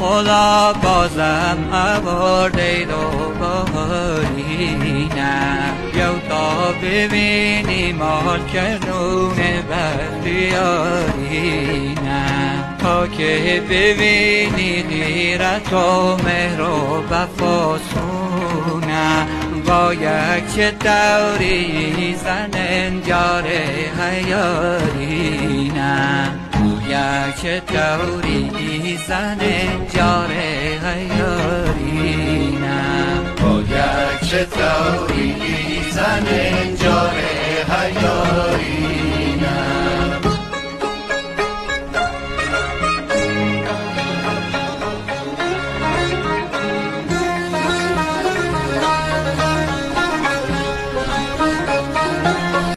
خدا بازم آورده دوباره نه بیا تا ببینیم مال کنون بختیاری نه تا که ببینی غیرت و مهر و وفاسونه با یک چه دوری زن انجار حیاری نه یک چه دوری زن انجار حیاری نه با یک چه دوری زن انجار